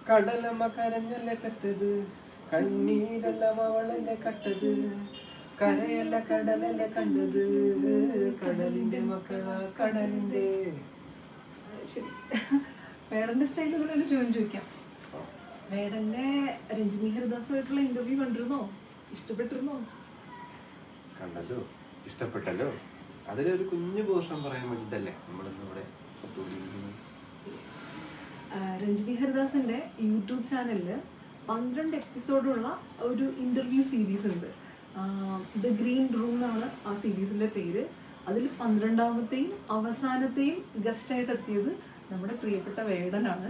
കടലമ്മ കരഞ്ഞല്ലേ പെട്ടത്, കണ്ണീരെല്ലാം അവളല്ലേ കട്ടത്, കരയല്ല കടലല്ല കണ്ടത്, കടലിന്റെ മക്കളാ കടലിന്റെ. ശരി, വേടന്റെ സ്റ്റൈലിൽ ഒരു ചോദ്യം ചോദിക്കാം. വേടന്റെ രഞ്ജിനി ഹരിദാസുമായിട്ടുള്ള ഇന്റർവ്യൂ കണ്ടിരുന്നോ? ഇഷ്ടപ്പെട്ടിരുന്നോ? കണ്ടല്ലോ, ഇഷ്ടപ്പെട്ടല്ലോ. അതിലൊരു കുഞ്ഞു പോർഷൻ പറയാൻ വേണ്ടിട്ടല്ലേ നമ്മളിന്നിവിടെ ഒത്തുകൂടിയിരിക്കുന്നത്. രഞ്ജിനി ഹരിദാസിന്റെ യൂട്യൂബ് ചാനലില് 12 എപ്പിസോഡുള്ള ഒരു ഇന്റർവ്യൂ സീരീസ് ഉണ്ട്. ദ ഗ്രീൻ റൂം എന്നാണ് ആ സീരീസിന്റെ പേര്. അതിൽ 12ാമത്തെയും അവസാനത്തെയും ഗസ്റ്റായിട്ട് എത്തിയത് നമ്മുടെ പ്രിയപ്പെട്ട വേടനാണ്.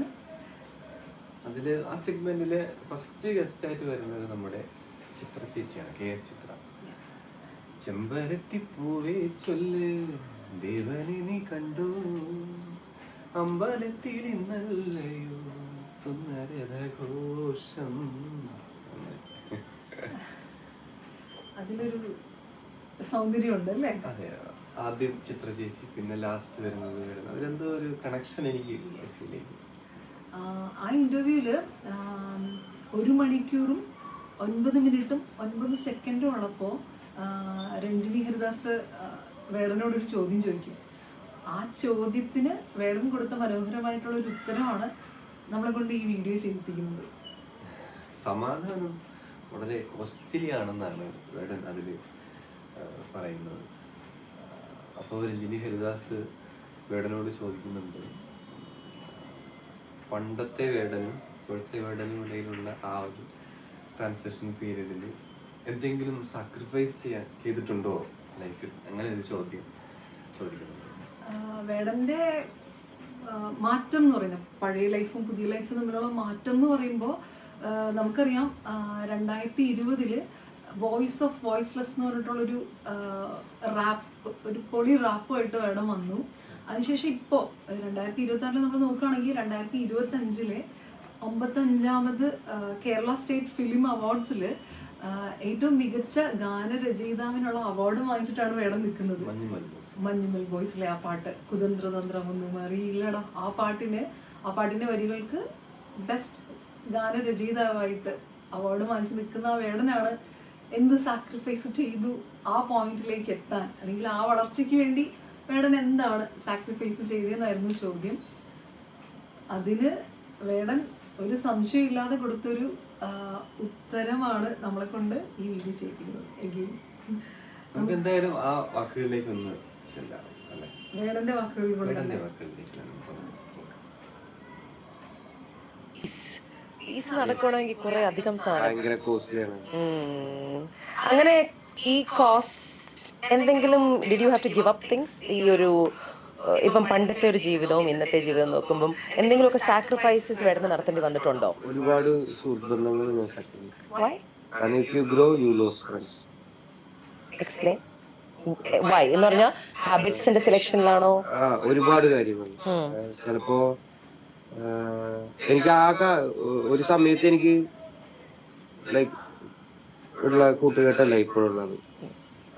അതില് ആ സെഗ്മെന്റില് ഫസ്റ്റ് ഗസ്റ്റ് ആയിട്ട് വരുന്നത് നമ്മുടെ ചിത്ര ചേച്ചിയാണ്, KS ചിത്ര. ചെമ്പരത്തി പൂവേ ചൊല്ല് ദേവനെ നീ കണ്ടു, അമ്പലത്തിൽ ഇന്നല്ലയോ സുന്ദരഘോഷം. അതിലൊരു സൗന്ദര്യം ഉണ്ട് അല്ലേ? അതെ, ആദ്യം ചിത്ര ചേച്ചി, പിന്നെ ലാസ്റ്റ് വരുന്നത് അതിലെന്തോ ഒരു കണക്ഷൻ എനിക്ക് ഫീൽ ചെയ്തു. ആ ഇന്റർവ്യൂല് 1 മണിക്കൂറും 9 മിനിറ്റും 9 സെക്കൻഡും ഉള്ളപ്പോൾ രഞ്ജിനി ഹരിദാസ് വേടനോടൊരു ചോദ്യം ചോദിക്കും. ആ ചോദ്യത്തിന് വേടൻ കൊടുത്ത മനോഹരമായിട്ടുള്ള ഒരു ഉത്തരമാണ് നമ്മളെ കൊണ്ട് ഈ വീഡിയോ ചെയ്യിപ്പിക്കുന്നത്. സമാധാനം വളരെ കോസ്റ്റ്ലി ആണെന്നാണ് വേടൻ അതിൽ പറയുന്നത്. അപ്പോൾ രഞ്ജിനി ഹരിദാസ് വേടനോട് ചോദിക്കുന്നുണ്ട്, പണ്ടത്തെ വേടനും ഇപ്പോഴത്തെ വേടനും ഇടയിലുള്ള ആ ഒരു ട്രാൻസിഷൻ പീരീഡിൽ എന്തെങ്കിലും സാക്രിഫൈസ് ചെയ്തിട്ടുണ്ടോ ലൈഫിൽ? അങ്ങനെ ഒരു ചോദ്യം ചോദിക്കുന്നുണ്ട്. വേടന്റെ മാറ്റം എന്ന് പറയുന്നത്, പഴയ ലൈഫും പുതിയ ലൈഫും തമ്മിലുള്ള മാറ്റം എന്ന് പറയുമ്പോൾ നമുക്കറിയാം 2020 വോയിസ് ഓഫ് വോയിസ്ലെസ് എന്ന് പറഞ്ഞിട്ടുള്ളൊരു റാപ്പ്, ഒരു പൊളി റാപ്പുമായിട്ട് വേടൻ വന്നു. അതിനുശേഷം ഇപ്പോൾ 2026 നമ്മൾ നോക്കുകയാണെങ്കിൽ 2025 55ാമത് കേരള സ്റ്റേറ്റ് ഫിലിം അവാർഡ്സിൽ ഏറ്റവും മികച്ച ഗാനരചയിതാവിനുള്ള അവാർഡ് വാങ്ങിച്ചിട്ടാണ് വേടൻ നിൽക്കുന്നത്. മഞ്ഞുമൽ ബോയ്സിലെ ആ പാട്ട് കുതന്ത്രതന്ത്രമൊന്നും അറിയില്ലടാ, ആ പാട്ടിന്റെ വരികൾക്ക് ബെസ്റ്റ് ഗാനരചയിതാവായിട്ട് അവാർഡ് വാങ്ങിച്ച് നിൽക്കുന്ന ആ വേടനാണ് എന്ത് സാക്രിഫൈസ് ചെയ്തു ആ പോയിന്റിലേക്ക് എത്താൻ, അല്ലെങ്കിൽ ആ വളർച്ചയ്ക്ക് വേണ്ടി വേടൻ എന്താണ് സാക്രിഫൈസ് ചെയ്തതെന്നായിരുന്നു ചോദ്യം. അതിന് വേടൻ ഒരു സംശയം ഇല്ലാതെ കൊടുത്തൊരു ഉത്തരമാണ് നമ്മളെ കൊണ്ട് ഈ വീഡിയോ ചെയ്യിപ്പിക്കുന്നത്. നമുക്ക് എന്തായാലും ആ വാക്കുകളിലേക്ക് ഒന്ന് ചെല്ലാം അല്ലേ? വേടന്റെ വാക്കുകളിലൂടെ നടക്കണമെങ്കിൽ കുറെ അധികം ഭയങ്കര കോസ്റ്റ്ലിയാണ്. അങ്ങനെ ഈ കോസ്റ്റ് എന്തെങ്കിലും did you have to give up things? ഈ ഒരു ഇപ്പം പണ്ടത്തെ ഒരു ജീവിതവും ഇന്നത്തെ ജീവിതവും നോക്കുമ്പോൾ എന്തെങ്കിലുമൊക്കെ സാക്രിഫൈസസ് വേടന് നടത്തേണ്ടി വന്നിട്ടുണ്ടോ? ഒരുപാട് സുഹൃത്തുബന്ധങ്ങൾ നഷ്ടപ്പെട്ടു. Why? And if you grow, you lose friends. Explain. Why? എന്ന് പറഞ്ഞാൽ ഹാബിറ്റ്സിന്റെ സെലക്ഷനിലാണോ? ഒരുപാട് കാര്യങ്ങൾ. ചിലപ്പോ എനിക്ക് ഒരു സമയത്ത് എനിക്ക് ലൈക്ക് ഉള്ള കൂട്ടുകെട്ടല്ല ഇപ്പോഴുള്ളത്.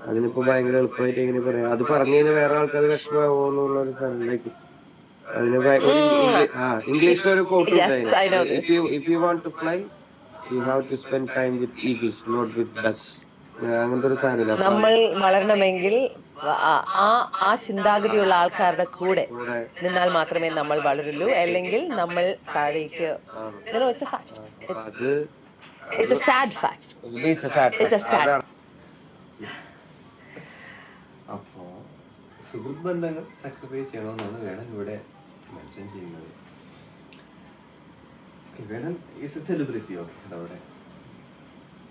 അതിനിപ്പോ ഭയങ്കര എളുപ്പമായിട്ട് എങ്ങനെ പറയാം, അത് പറഞ്ഞു കഴിഞ്ഞാൽ വേറെ ആൾക്കാർ വിഷമാവോന്നുള്ള ഒരു ലൈക്ക് അതിന് ഇംഗ്ലീഷിലൊരു coat, if you want to fly you have to spend time with eagles, not with ducks. അങ്ങനത്തെ ഒരു സാധനം. നമ്മൾ വളരണമെങ്കിൽ ആ ചിന്താഗതിയുള്ള ആൾക്കാരുടെ കൂടെ നിന്നാൽ മാത്രമേ നമ്മൾ വളരുള്ളൂ, അല്ലെങ്കിൽ നമ്മൾ താഴേക്ക്. It's a sad fact. അപ്പോ സുഹൃത്ത് ബന്ധങ്ങൾ സാക്രിഫൈസ് ചെയ്യണമെന്നാണ് വേടൻ ഇവിടെ മെൻഷൻ ചെയ്യുന്നത്. വേടൻ ഈസ് എ സെലിബ്രിറ്റി. ഓക്കെ, അതവിടെ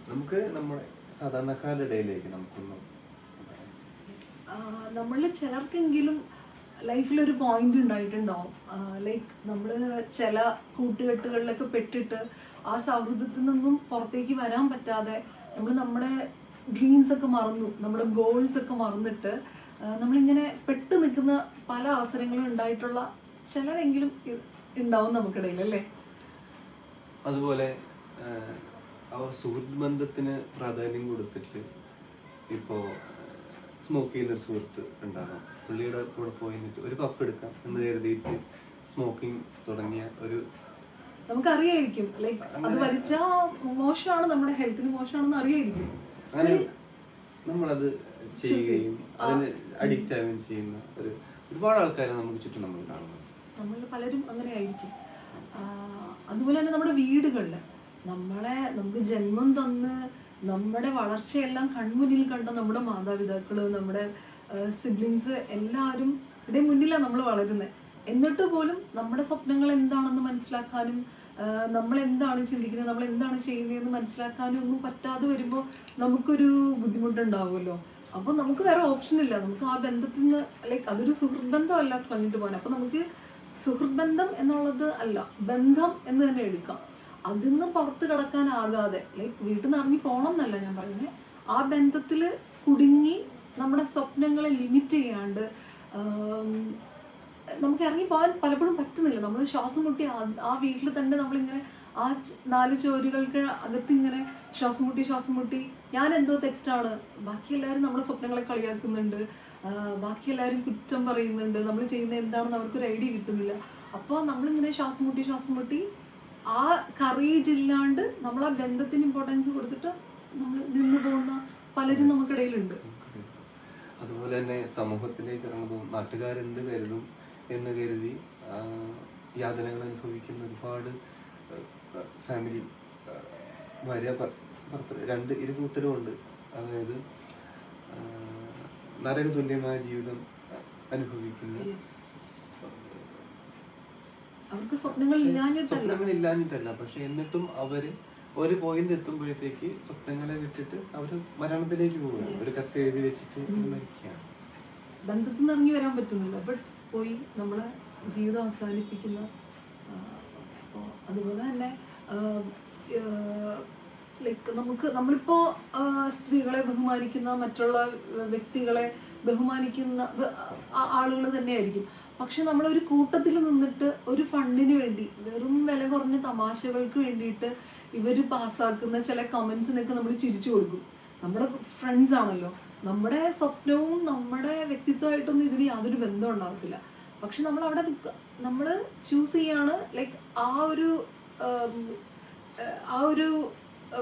നമുക്ക് നമ്മുടെ സാധാരണക്കാരുടെ ഇടയിലേക്ക് നമുക്കൊന്നും നമ്മളിൽ ചിലർക്കെങ്കിലും ലൈഫിലൊരു പോയിന്റ് ഉണ്ടായിട്ടുണ്ടാവും. ലൈക്ക് നമ്മൾ ചില കൂട്ടുകെട്ടുകളിലൊക്കെ പെട്ടിട്ട് ആ സൗഹൃദത്തിൽ നിന്നും പുറത്തേക്ക് വരാൻ പറ്റാതെ നമ്മൾ നമ്മുടെ ഡ്രീംസ് ഒക്കെ മറന്നു, നമ്മുടെ ഗോൾസ് ഒക്കെ മറന്നിട്ട് നമ്മളിങ്ങനെ പെട്ടു നിൽക്കുന്ന പല അവസരങ്ങളും ഉണ്ടായിട്ടുള്ള ചിലരെങ്കിലും ഉണ്ടാവും നമുക്കിടയിൽ അല്ലേ? അതുപോലെ അവർ സുഹൃത്ത് ബന്ധത്തിന് പ്രാധാന്യം കൊടുത്തിട്ട് ഇപ്പോൾ സ്മോക്ക് ചെയ്യുന്നൊരു സുഹൃത്ത് ഉണ്ടാകാം. പുള്ളിയുടെ കൂടെ പോയിട്ട് ഒരു പഫ് എടുക്കാം എന്ന് കരുതിയിട്ട് സ്മോക്കിംഗ് തുടങ്ങിയ ഒരു നമുക്കറിയായിരിക്കും ലൈക്ക് അത് വലിച്ചാ മോശമാണ്, നമ്മുടെ ഹെൽത്തിന് മോശമാണെന്ന് അറിയായിരിക്കും. അങ്ങനെ നമ്മളത് ചെയ്യുകയും അതിന് അഡിക്റ്റ് ആവുകയും ചെയ്യുന്ന ഒരുപാട് ആൾക്കാരെ നമുക്ക് ചുറ്റും നമ്മൾ കാണുന്നത്. നമ്മൾ പലരും അങ്ങനെ ആയിരിക്കും. അതുപോലെ തന്നെ നമ്മുടെ വീടുകളിൽ നമുക്ക് ജന്മം തന്ന് നമ്മുടെ വളർച്ചയെല്ലാം കൺമുന്നിൽ കണ്ട നമ്മുടെ മാതാപിതാക്കള്, നമ്മുടെ സിബ്ലിങ്സ് എല്ലാവരും ഇവിടെ മുന്നിലാണ് നമ്മൾ വളരുന്നത്. എന്നിട്ട് പോലും നമ്മുടെ സ്വപ്നങ്ങൾ എന്താണെന്ന് മനസ്സിലാക്കാനും നമ്മൾ എന്താണ് ചിന്തിക്കുന്നത്, നമ്മൾ എന്താണ് ചെയ്യുന്നതെന്ന് മനസ്സിലാക്കാനും ഒന്നും പറ്റാതെ വരുമ്പോൾ നമുക്കൊരു ബുദ്ധിമുട്ടുണ്ടാവുമല്ലോ. അപ്പോൾ നമുക്ക് വേറെ ഓപ്ഷൻ ഇല്ല, നമുക്ക് ആ ബന്ധത്തിൽ നിന്ന് ലൈക്ക് അതൊരു സുഹൃത്ത് ബന്ധമല്ല കളഞ്ഞിട്ട് പോകാൻ. അപ്പോൾ നമുക്ക് സുഹൃത്ത് ബന്ധം എന്നുള്ളത് അല്ല, ബന്ധം എന്ന് തന്നെ എടുക്കാം. അതിൽ നിന്ന് പുറത്ത് കിടക്കാനാകാതെ ലൈക്ക് വീട്ടിൽ നിന്ന് ഇറങ്ങി പോകണം എന്നല്ല ഞാൻ പറയുന്നത്, ആ ബന്ധത്തിൽ കുടുങ്ങി നമ്മുടെ സ്വപ്നങ്ങളെ ലിമിറ്റ് ചെയ്യാണ്ട് നമുക്ക് ഇറങ്ങി പോകാൻ പലപ്പോഴും പറ്റുന്നില്ല. നമ്മൾ ശ്വാസം മുട്ടി ആ വീട്ടിൽ തന്നെ നമ്മളിങ്ങനെ ആ 4 ചുവരുകൾക്ക് അകത്തിങ്ങനെ ശ്വാസം മുട്ടി ഞാൻ എന്തോ തെറ്റാണ്, ബാക്കി എല്ലാവരും നമ്മുടെ സ്വപ്നങ്ങളെ കളിയാക്കുന്നുണ്ട്, ബാക്കി എല്ലാവരും കുറ്റം പറയുന്നുണ്ട്, നമ്മൾ ചെയ്യുന്നത് എന്താണെന്ന് അവർക്കൊരു ഐഡിയ കിട്ടുന്നില്ല. അപ്പോൾ നമ്മളിങ്ങനെ ശ്വാസം മുട്ടി ആ കറേജ് ഇല്ലാണ്ട് നമ്മൾ ആ ബന്ധത്തിന് ഇമ്പോർട്ടൻസ് കൊടുത്തിട്ട് നമ്മൾ നിന്ന് പോകുന്ന പലരും നമുക്കിടയിലുണ്ട്. അതുപോലെ തന്നെ സമൂഹത്തിലേക്ക് ഇറങ്ങുമ്പോൾ നാട്ടുകാരെന്ത് കരുതും എന്ന് കരുതി യാതനകൾ അനുഭവിക്കുന്ന ഒരുപാട് ഫാമിലി, ഭാര്യ ഭർത്തൃ ഇരുകൂട്ടരും ഉണ്ട്. അതായത് നരക തുല്യമായ ജീവിതം അനുഭവിക്കുന്ന, അവർക്ക് സ്വപ്നങ്ങൾ ഇല്ലാഞ്ഞിട്ടല്ല, പക്ഷെ എന്നിട്ടും അവര് ഒരു പോയിന്റ് എത്തുമ്പോഴത്തേക്ക് സ്വപ്നങ്ങളെ വിട്ടിട്ട് അവര് മരണത്തിലേക്ക് പോവുകയാണ്. ഒരു കത്ത് എഴുതി വെച്ചിട്ട് മരിക്കുകയാണ്. ബന്ധത്തിൽ നിന്ന് ഇറങ്ങി വരാൻ പറ്റുന്നില്ല, ബട്ട് പോയി നമ്മളെ ജീവിതം അവസാനിപ്പിക്കുന്ന. അപ്പോൾ അതുപോലെ തന്നെ ലൈക്ക് നമ്മളിപ്പോ സ്ത്രീകളെ ബഹുമാനിക്കുന്ന, മറ്റുള്ള വ്യക്തികളെ ബഹുമാനിക്കുന്ന ആളുകൾ തന്നെയായിരിക്കും. പക്ഷെ നമ്മളൊരു കൂട്ടത്തിൽ നിന്നിട്ട് ഒരു ഫണ്ടിന് വേണ്ടി, വെറും വില കുറഞ്ഞ തമാശകൾക്ക് വേണ്ടിയിട്ട് ഇവര് പാസ്സാക്കുന്ന ചില കമന്റ്സിനൊക്കെ നമ്മൾ ചിരിച്ചു കൊടുക്കും. നമ്മുടെ ഫ്രണ്ട്സ് ആണല്ലോ, നമ്മുടെ സ്വപ്നവും നമ്മുടെ വ്യക്തിത്വമായിട്ടൊന്നും ഇതിന് യാതൊരു ബന്ധം ഉണ്ടാവത്തില്ല. പക്ഷെ നമ്മൾ അവിടെ നമ്മൾ ചൂസ് ചെയ്യാണ് ലൈക്ക് ആ ഒരു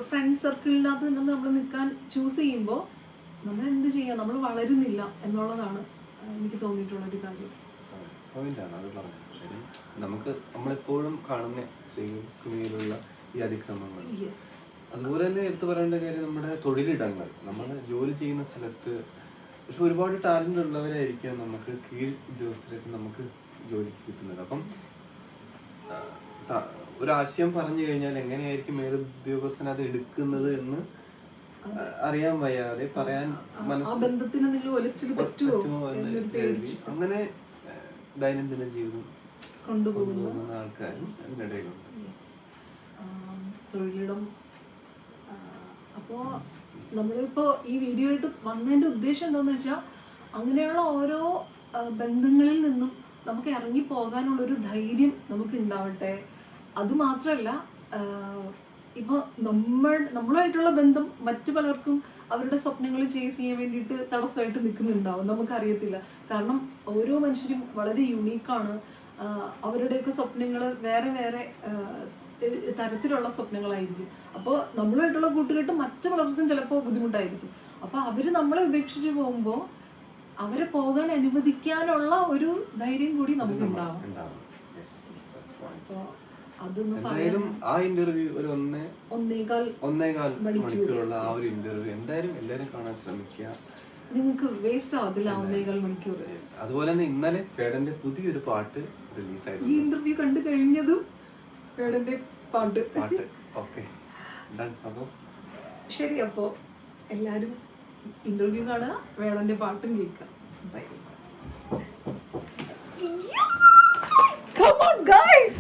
ഫ്രണ്ട് സർക്കിളിനകത്ത് നിന്ന് നമ്മൾ നിൽക്കാൻ ചൂസ് ചെയ്യുമ്പോൾ നമ്മൾ എന്ത് ചെയ്യാം, നമ്മൾ വളരുന്നില്ല എന്നുള്ളതാണ് എനിക്ക് തോന്നിയിട്ടുള്ള ഒരു കാര്യം. പോയിന്റാണ് അത് പറഞ്ഞത്. ശരി, നമ്മളെപ്പോഴും കാണുന്ന സ്ത്രീകൾക്ക് മേലുള്ള ഈ അതിക്രമങ്ങൾ. അതുപോലെ തന്നെ എടുത്തു പറയേണ്ട കാര്യം നമ്മുടെ തൊഴിലിടങ്ങൾ, നമ്മൾ ജോലി ചെയ്യുന്ന സ്ഥലത്ത് പക്ഷെ ഒരുപാട് ടാലന്റ് ഉള്ളവരായിരിക്കാം നമുക്ക് കീഴ് ഉദ്യോഗസ്ഥരൊക്കെ നമുക്ക് ജോലിക്ക് കിട്ടുന്നത്. അപ്പം ഒരാശയം പറഞ്ഞു കഴിഞ്ഞാൽ എങ്ങനെയായിരിക്കും മേലുദ്യോഗസ്ഥൻ അത് എടുക്കുന്നത് എന്ന് അറിയാൻ വയ്യാതെ പറയാൻ പറ്റുമോ എന്ന് കരുതി അങ്ങനെ ദൈനംദിന ജീവിതം കൊണ്ടുപോകുന്ന ആൾക്കാരും അതിനിടയിലുണ്ട്. തൊഴിലിടം. അപ്പോ നമ്മളിപ്പോ ഈ വീഡിയോ ആയിട്ട് വന്നതിന്റെ ഉദ്ദേശം എന്താന്ന് വെച്ചാൽ, അങ്ങനെയുള്ള ഓരോ ബന്ധങ്ങളിൽ നിന്നും നമുക്ക് ഇറങ്ങി പോകാനുള്ളൊരു ധൈര്യം നമുക്ക് ഉണ്ടാവട്ടെ. അത് മാത്രല്ല, ഇപ്പൊ നമ്മളുമായിട്ടുള്ള ബന്ധം മറ്റു പലർക്കും അവരുടെ സ്വപ്നങ്ങൾ ചേസ് ചെയ്യാൻ വേണ്ടിയിട്ട് തടസ്സമായിട്ട് നിൽക്കുന്നുണ്ടാവും, നമുക്കറിയത്തില്ല. കാരണം ഓരോ മനുഷ്യരും വളരെ യുണീക്കാണ്. അവരുടെയൊക്കെ സ്വപ്നങ്ങൾ വേറെ വേറെ തരത്തിലുള്ള സ്വപ്നങ്ങളായിരിക്കും. അപ്പോൾ നമ്മളുമായിട്ടുള്ള കൂട്ടുകെട്ട് മറ്റു പലർക്കും ചിലപ്പോൾ ബുദ്ധിമുട്ടായിരിക്കും. അപ്പൊ അവര് നമ്മളെ ഉപേക്ഷിച്ച് പോകുമ്പോൾ അവരെ പോകാൻ അനുവദിക്കാനുള്ള ഒരു ധൈര്യം കൂടി നമുക്ക് ഉണ്ടാവും. അപ്പൊ അതൊന്നും എന്തായാലും ആ ഇന്റർവ്യൂ ഒരു ഒന്നേകാൽ മണിക്കൂറുള്ള ആ ഒരു ഇന്റർവ്യൂ എന്തായാലും എല്ലാവരും കാണാൻ ശ്രമിക്കുക. നിങ്ങൾക്ക് വേസ്റ്റ് ആവത്തില്ല 1.25 മണിക്കൂർ. അതുപോലെ തന്നെ ഇന്നലെ പേടന്റെ പുതിയൊരു പാട്ട് റിലീസായിരുന്നു. ഈ ഇന്റർവ്യൂ കണ്ടു കഴിഞ്ഞതും പേടന്റെ പാട്ട്. ഓക്കെ, ശരി. അപ്പോ എല്ലാരും ഇന്റർവ്യൂ കാണുക, വേടന്റെ പാട്ടും കേൾക്കുക. ബൈ. Come on guys.